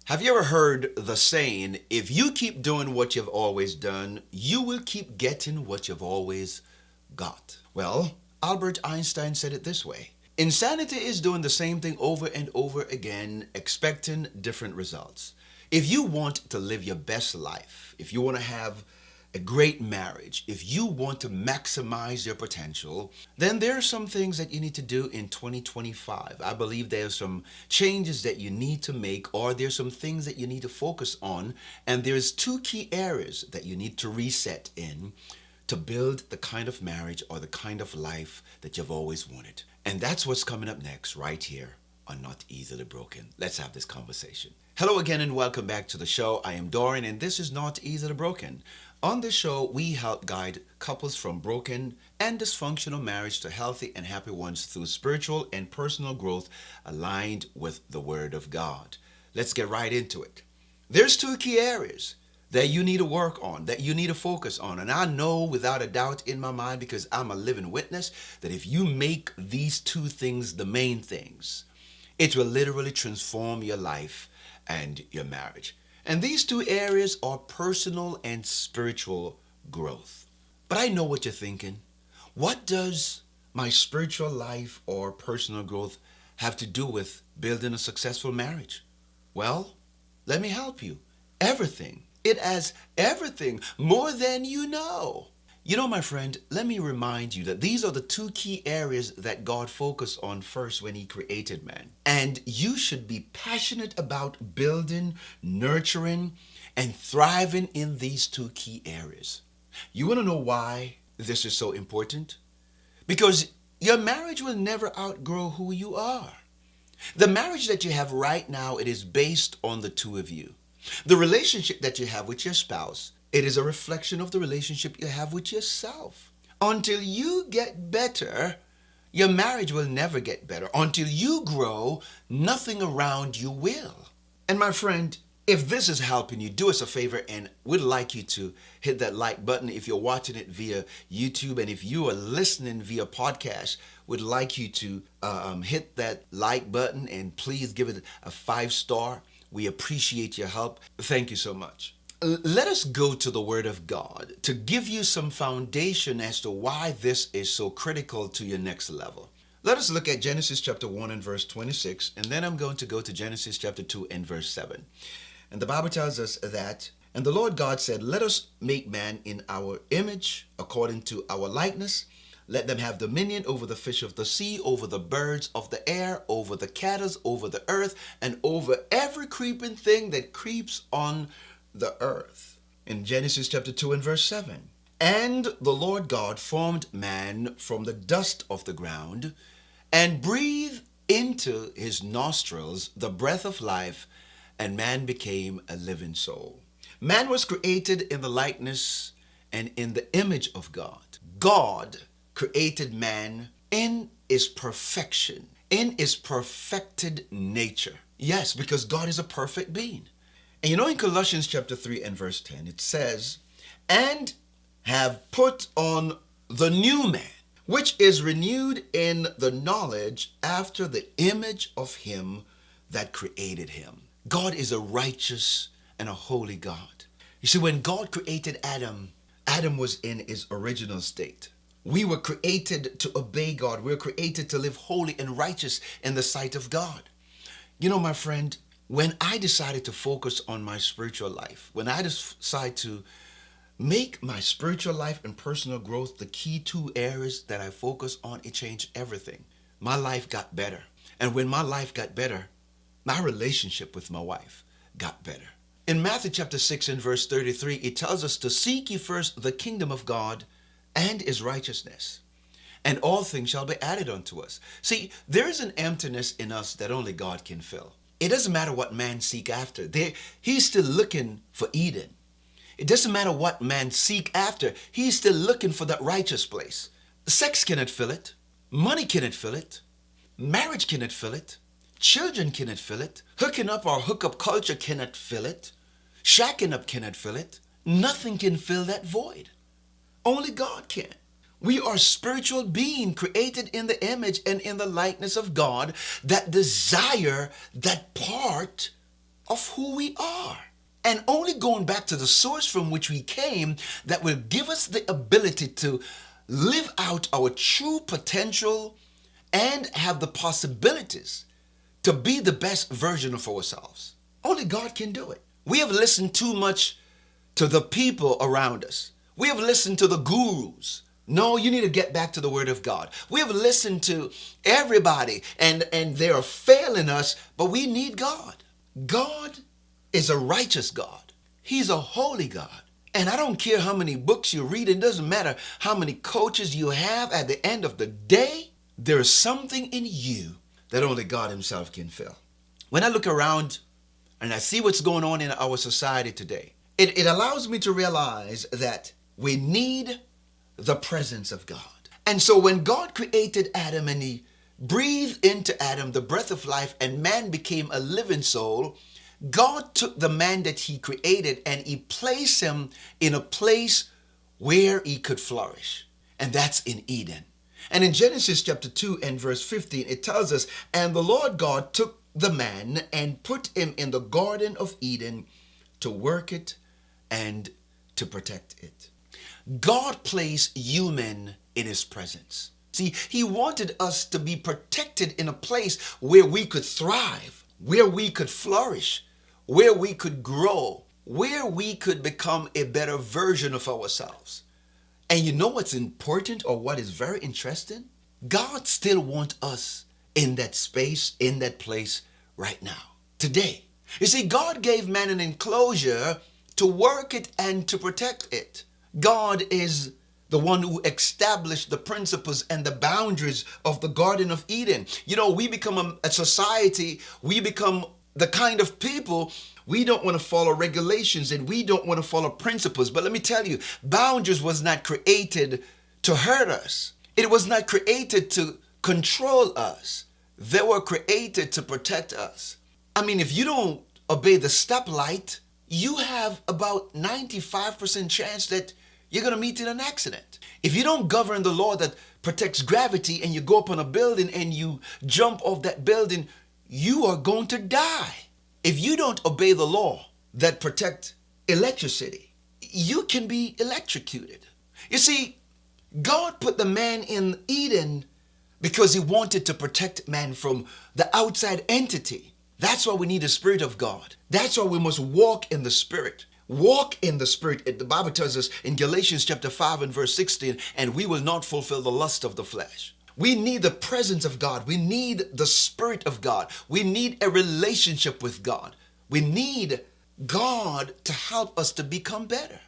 Have you ever heard the saying, if you keep doing what you've always done, you will keep getting what you've always got? Well, Albert Einstein said it this way: insanity is doing the same thing over and over again, expecting different results. If you want to live your best life, if you want to have a great marriage, if you want to maximize your potential, then there are some things that you need to do in 2025. I believe there's some changes that you need to make, or there's some things that you need to focus on, and there's two key areas that you need to reset in to build the kind of marriage or the kind of life that you've always wanted. And that's what's coming up next right here on Not Easily Broken. Let's have this conversation. Hello again and welcome back to the show. I am Dorian and this is Not Easily Broken. On this show, we help guide couples from broken and dysfunctional marriage to healthy and happy ones through spiritual and personal growth aligned with the Word of God. Let's get right into it. There's two key areas that you need to work on, that you need to focus on. And I know without a doubt in my mind, because I'm a living witness, that if you make these two things the main things, it will literally transform your life and your marriage. And these two areas are personal and spiritual growth. But I know what you're thinking. What does my spiritual life or personal growth have to do with building a successful marriage? Well, let me help you. Everything. It has everything, more than you know. You know, my friend, let me remind you that these are the two key areas that God focused on first when He created man. And you should be passionate about building, nurturing, and thriving in these two key areas. You want to know why this is so important? Because your marriage will never outgrow who you are. The marriage that you have right now, it is based on the two of you. The relationship that you have with your spouse, it is a reflection of the relationship you have with yourself. Until you get better, your marriage will never get better. Until you grow, nothing around you will. And my friend, if this is helping you, do us a favor and we'd like you to hit that like button if you're watching it via YouTube. And if you are listening via podcast, we'd like you to hit that like button and please give it a 5-star. We appreciate your help. Thank you so much. Let us go to the Word of God to give you some foundation as to why this is so critical to your next level. Let us look at Genesis chapter 1 and verse 26, and then I'm going to go to Genesis chapter 2 and verse 7. And the Bible tells us that, and the Lord God said, let us make man in our image, according to our likeness. Let them have dominion over the fish of the sea, over the birds of the air, over the cattle, over the earth, and over every creeping thing that creeps on the earth. In Genesis chapter 2 and verse 7. And the Lord God formed man from the dust of the ground and breathed into his nostrils the breath of life, and man became a living soul. Man was created in the likeness and in the image of God. God created man in his perfection, in his perfected nature. Yes, because God is a perfect being. And you know, in Colossians chapter 3 and verse 10, it says, and have put on the new man, which is renewed in the knowledge after the image of him that created him. God is a righteous and a holy God. You see, when God created Adam, Adam was in his original state. We were created to obey God. We were created to live holy and righteous in the sight of God. You know, my friend, when I decided to focus on my spiritual life, when I decided to make my spiritual life and personal growth the key two areas that I focus on, it changed everything. My life got better. And when my life got better, my relationship with my wife got better. In Matthew chapter 6 and verse 33, it tells us to seek ye first the kingdom of God and his righteousness, and all things shall be added unto us. See, there is an emptiness in us that only God can fill. It doesn't matter what man seek after. He's still looking for Eden. It doesn't matter what man seek after. He's still looking for that righteous place. Sex cannot fill it. Money cannot fill it. Marriage cannot fill it. Children cannot fill it. Hooking up or hookup culture cannot fill it. Shacking up cannot fill it. Nothing can fill that void. Only God can. We are spiritual beings created in the image and in the likeness of God that desire that part of who we are. And only going back to the source from which we came that will give us the ability to live out our true potential and have the possibilities to be the best version of ourselves. Only God can do it. We have listened too much to the people around us. We have listened to the gurus. No, you need to get back to the Word of God. We have listened to everybody and they are failing us, but we need God. God is a righteous God. He's a holy God. And I don't care how many books you read. It doesn't matter how many coaches you have. At the end of the day, there is something in you that only God himself can fill. When I look around and I see what's going on in our society today, it allows me to realize that we need the presence of God. And so when God created Adam and he breathed into Adam the breath of life and man became a living soul, God took the man that he created and he placed him in a place where he could flourish. And that's in Eden. And in Genesis chapter 2 and verse 15, it tells us, and the Lord God took the man and put him in the Garden of Eden to work it and to protect it. God placed human in his presence. See, he wanted us to be protected in a place where we could thrive, where we could flourish, where we could grow, where we could become a better version of ourselves. And you know what's important, or what is very interesting? God still wants us in that space, in that place right now, today. You see, God gave man an enclosure to work it and to protect it. God is the one who established the principles and the boundaries of the Garden of Eden. You know, we become a society, we become the kind of people, we don't want to follow regulations and we don't want to follow principles. But let me tell you, boundaries was not created to hurt us. It was not created to control us. They were created to protect us. I mean, if you don't obey the stoplight, you have about 95% chance that you're going to meet in an accident. If you don't govern the law that protects gravity and you go up on a building and you jump off that building, you are going to die. If you don't obey the law that protects electricity, you can be electrocuted. You see, God put the man in Eden because he wanted to protect man from the outside entity. That's why we need the Spirit of God. That's why we must walk in the Spirit. Walk in the Spirit. The Bible tells us in Galatians chapter 5 and verse 16, and we will not fulfill the lust of the flesh. We need the presence of God. We need the Spirit of God. We need a relationship with God. We need God to help us to become better.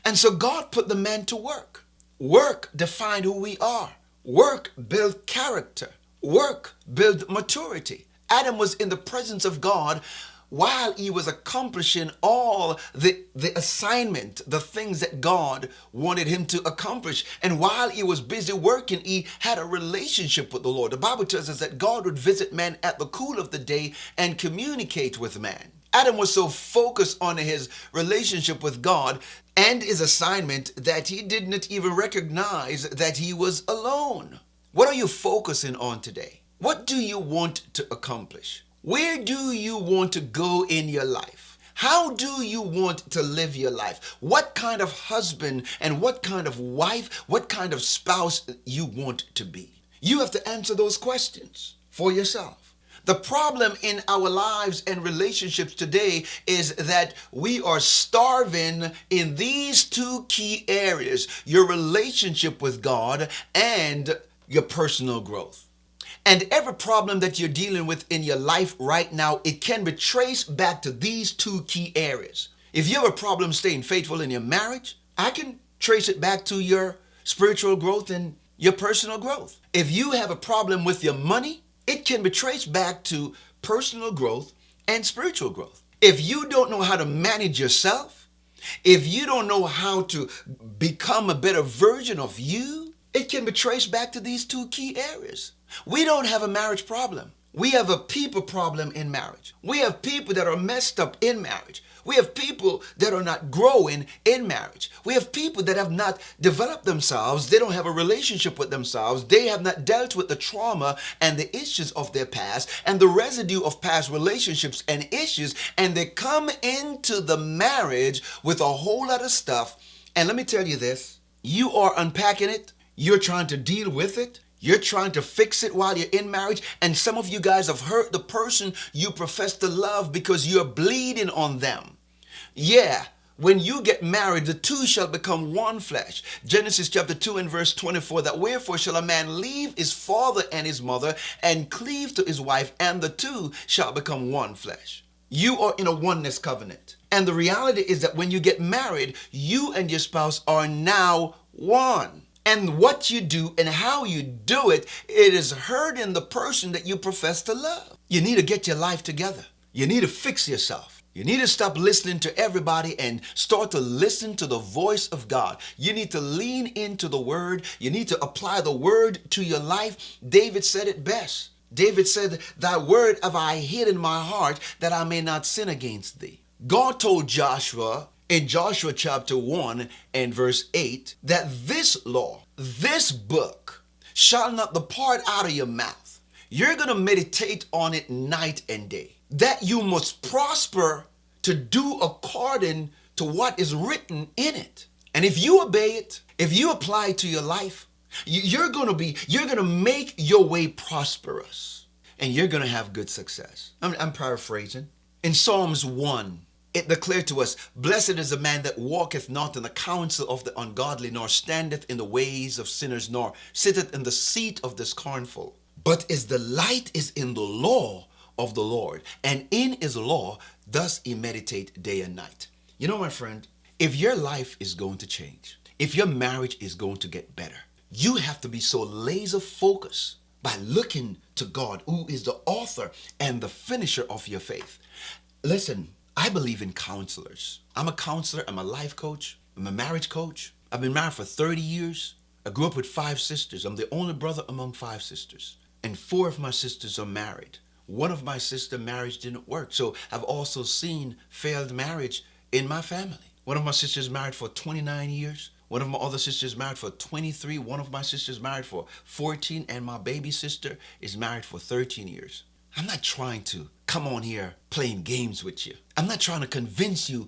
And so God put the man to work. Work defined who we are. Work build character. Work build maturity. Adam was in the presence of God while he was accomplishing all the assignment, the things that God wanted him to accomplish. And while he was busy working, he had a relationship with the Lord. The Bible tells us that God would visit man at the cool of the day and communicate with man. Adam was so focused on his relationship with God and his assignment that he didn't even recognize that he was alone. What are you focusing on today? What do you want to accomplish? Where do you want to go in your life? How do you want to live your life? What kind of husband and what kind of wife, what kind of spouse you want to be? You have to answer those questions for yourself. The problem in our lives and relationships today is that we are starving in these two key areas: your relationship with God and your personal growth. And every problem that you're dealing with in your life right now, it can be traced back to these two key areas. If you have a problem staying faithful in your marriage, I can trace it back to your spiritual growth and your personal growth. If you have a problem with your money, it can be traced back to personal growth and spiritual growth. If you don't know how to manage yourself, if you don't know how to become a better version of you, it can be traced back to these two key areas. We don't have a marriage problem. We have a people problem in marriage. We have people that are messed up in marriage. We have people that are not growing in marriage. We have people that have not developed themselves. They don't have a relationship with themselves. They have not dealt with the trauma and the issues of their past and the residue of past relationships and issues. And they come into the marriage with a whole lot of stuff. And let me tell you this, you are unpacking it. You're trying to deal with it. You're trying to fix it while you're in marriage. And some of you guys have hurt the person you profess to love because you're bleeding on them. Yeah, when you get married, the two shall become one flesh. Genesis chapter 2 and verse 24, that wherefore shall a man leave his father and his mother and cleave to his wife, and the two shall become one flesh. You are in a oneness covenant. And the reality is that when you get married, you and your spouse are now one. And what you do and how you do it, it is hurting the person that you profess to love. You need to get your life together. You need to fix yourself. You need to stop listening to everybody and start to listen to the voice of God. You need to lean into the word. You need to apply the word to your life. David said it best. David said, thy word have I hid in my heart that I may not sin against thee. God told Joshua in Joshua chapter 1 and verse 8 that this law, this book shall not depart out of your mouth. You're going to meditate on it night and day, that you must prosper to do according to what is written in it. And if you obey it, if you apply it to your life, you're going to make your way prosperous, and you're going to have good success. I'm paraphrasing. In Psalms 1, it declared to us, blessed is the man that walketh not in the counsel of the ungodly, nor standeth in the ways of sinners, nor sitteth in the seat of the scornful. But his delight is in the law of the Lord, and in his law does he meditate day and night. You know, my friend, if your life is going to change, if your marriage is going to get better, you have to be so laser focused by looking to God, who is the author and the finisher of your faith. Listen, I believe in counselors. I'm a counselor. I'm a life coach. I'm a marriage coach. I've been married for 30 years. I grew up with 5 sisters. I'm the only brother among 5 sisters. And 4 of my sisters are married. One of my sister marriage didn't work. So I've also seen failed marriage in my family. One of my sisters married for 29 years. One of my other sisters married for 23. One of my sisters married for 14. And my baby sister is married for 13 years. I'm not trying to come on here playing games with you. I'm not trying to convince you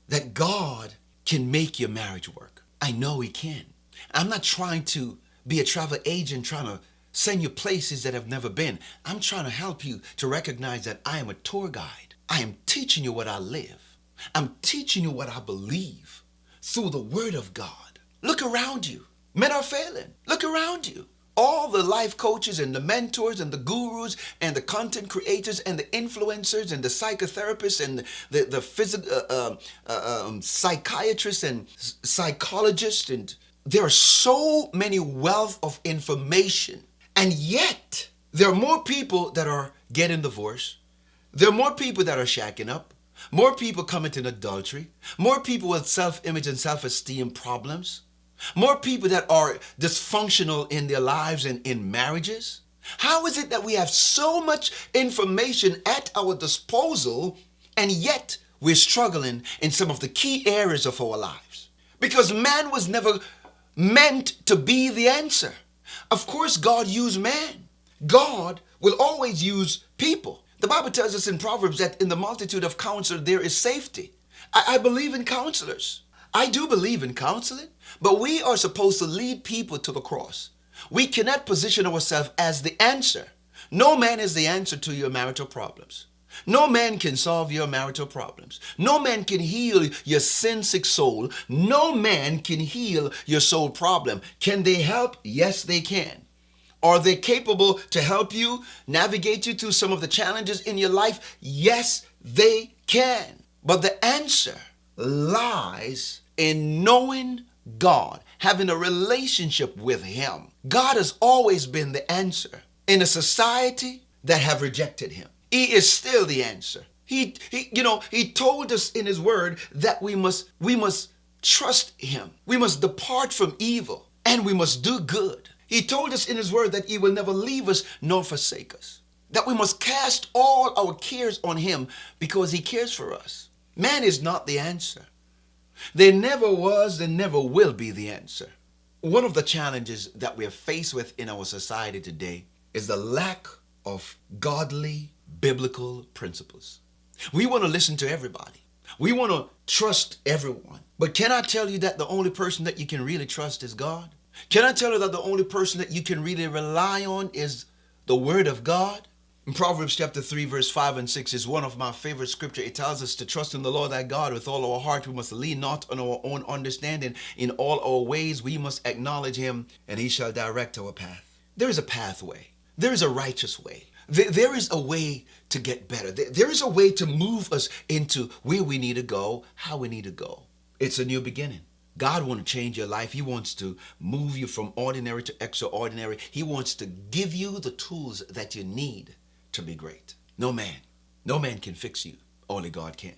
that God can make your marriage work. I know he can. I'm not trying to be a travel agent trying to send you places that have never been. I'm trying to help you to recognize that I am a tour guide. I am teaching you what I live. I'm teaching you what I believe through the word of God. Look around you. Men are failing. Look around you. All the life coaches and the mentors and the gurus and the content creators and the influencers and the psychotherapists and the physical psychiatrists and psychologists, and there are so many wealth of information. And yet, there are more people that are getting divorced. There are more people that are shacking up. More people committing adultery. More people with self-image and self-esteem problems. More people that are dysfunctional in their lives and in marriages. How is it that we have so much information at our disposal, and yet we're struggling in some of the key areas of our lives? Because man was never meant to be the answer. Of course, God used man. God will always use people. The Bible tells us in Proverbs that in the multitude of counselors there is safety. I believe in counselors. I do believe in counseling, but we are supposed to lead people to the cross. We cannot position ourselves as the answer. No man is the answer to your marital problems. No man can solve your marital problems. No man can heal your sin-sick soul. No man can heal your soul problem. Can they help? Yes, they can. Are they capable to help you navigate you through some of the challenges in your life? Yes, they can. But the answer lies in knowing God, having a relationship with him. God has always been the answer in a society that have rejected him. He is still the answer. He told us in his word that we must trust him. We must depart from evil and we must do good. He told us in his word that he will never leave us nor forsake us. that we must cast all our cares on him because he cares for us. Man is not the answer. There never was and never will be the answer. One of the challenges that we are faced with in our society today is the lack of godly biblical principles. We want to listen to everybody. We want to trust everyone. But can I tell you that the only person that you can really trust is God? Can I tell you that the only person that you can really rely on is the Word of God? In Proverbs chapter 3, verse 5 and 6 is one of my favorite scripture. It tells us to trust in the Lord thy God with all our heart. We must lean not on our own understanding. In all our ways we must acknowledge him, and he shall direct our path. There is a pathway. There is a righteous way. There is a way to get better. There is a way to move us into where we need to go, how we need to go. It's a new beginning. God wants to change your life. He wants to move you from ordinary to extraordinary. He wants to give you the tools that you need to be great. No man can fix you. Only God can.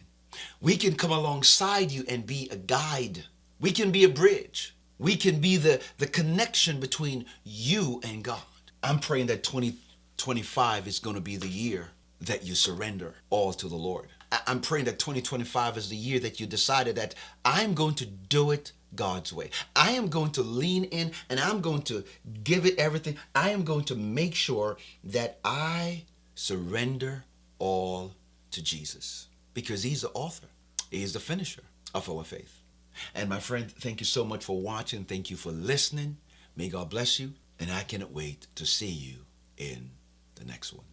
We can come alongside you and be a guide. We can be a bridge. We can be the connection between you and God. I'm praying that 2025 is going to be the year that you surrender all to the Lord. I'm praying that 2025 is the year that you decided that I'm going to do it God's way. I am going to lean in and I'm going to give it everything. I am going to make sure that I surrender all to Jesus because he's the author. He is the finisher of our faith. And my friend, thank you so much for watching. Thank you for listening. May God bless you. And I cannot wait to see you in the next one.